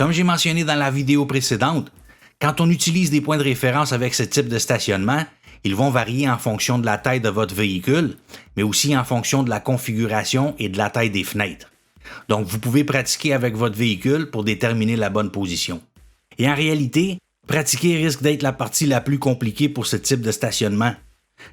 Comme j'ai mentionné dans la vidéo précédente, quand on utilise des points de référence avec ce type de stationnement, ils vont varier en fonction de la taille de votre véhicule, mais aussi en fonction de la configuration et de la taille des fenêtres. Donc, vous pouvez pratiquer avec votre véhicule pour déterminer la bonne position. Et en réalité, pratiquer risque d'être la partie la plus compliquée pour ce type de stationnement.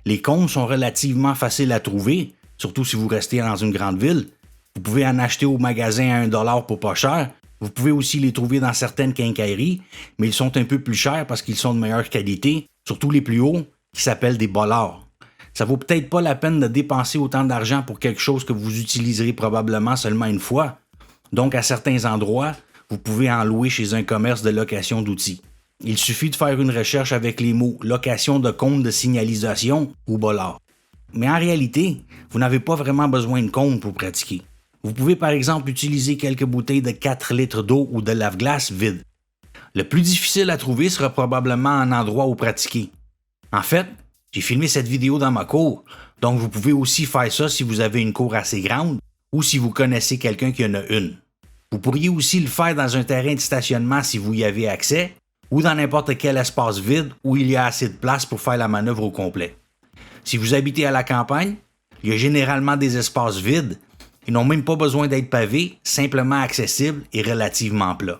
Les cônes sont relativement faciles à trouver, surtout si vous restez dans une grande ville. Vous pouvez en acheter au magasin à 1$ pour pas cher. Vous pouvez aussi les trouver dans certaines quincailleries, mais ils sont un peu plus chers parce qu'ils sont de meilleure qualité, surtout les plus hauts, qui s'appellent des bollards. Ça vaut peut-être pas la peine de dépenser autant d'argent pour quelque chose que vous utiliserez probablement seulement une fois. Donc, à certains endroits, vous pouvez en louer chez un commerce de location d'outils. Il suffit de faire une recherche avec les mots « location de cône de signalisation » ou « bollard ». Mais en réalité, vous n'avez pas vraiment besoin de cône pour pratiquer. Vous pouvez par exemple utiliser quelques bouteilles de 4 litres d'eau ou de lave-glace vides. Le plus difficile à trouver sera probablement un endroit où pratiquer. En fait, j'ai filmé cette vidéo dans ma cour, donc vous pouvez aussi faire ça si vous avez une cour assez grande ou si vous connaissez quelqu'un qui en a une. Vous pourriez aussi le faire dans un terrain de stationnement si vous y avez accès, ou dans n'importe quel espace vide où il y a assez de place pour faire la manœuvre au complet. Si vous habitez à la campagne, il y a généralement des espaces vides. Ils n'ont même pas besoin d'être pavés, simplement accessibles et relativement plats.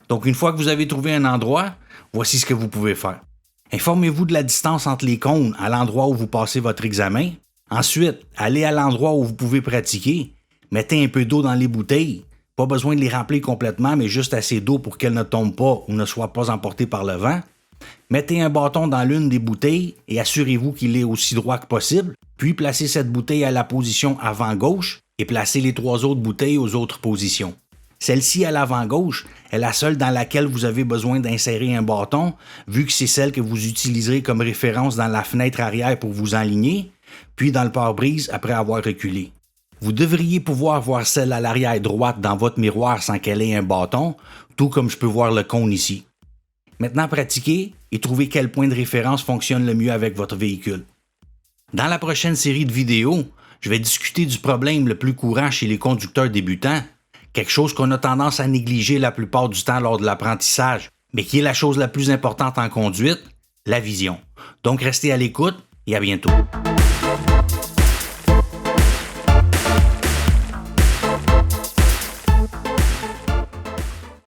Donc une fois que vous avez trouvé un endroit, voici ce que vous pouvez faire. Informez-vous de la distance entre les cônes à l'endroit où vous passez votre examen. Ensuite, allez à l'endroit où vous pouvez pratiquer. Mettez un peu d'eau dans les bouteilles. Pas besoin de les remplir complètement, mais juste assez d'eau pour qu'elles ne tombent pas ou ne soient pas emportées par le vent. Mettez un bâton dans l'une des bouteilles et assurez-vous qu'il est aussi droit que possible. Puis placez cette bouteille à la position avant-gauche et placez les 3 autres bouteilles aux autres positions. Celle-ci à l'avant-gauche est la seule dans laquelle vous avez besoin d'insérer un bâton, vu que c'est celle que vous utiliserez comme référence dans la fenêtre arrière pour vous enligner, puis dans le pare-brise après avoir reculé. Vous devriez pouvoir voir celle à l'arrière droite dans votre miroir sans qu'elle ait un bâton, tout comme je peux voir le cône ici. Maintenant, pratiquez et trouvez quel point de référence fonctionne le mieux avec votre véhicule. Dans la prochaine série de vidéos, je vais discuter du problème le plus courant chez les conducteurs débutants, quelque chose qu'on a tendance à négliger la plupart du temps lors de l'apprentissage, mais qui est la chose la plus importante en conduite, la vision. Donc restez à l'écoute et à bientôt.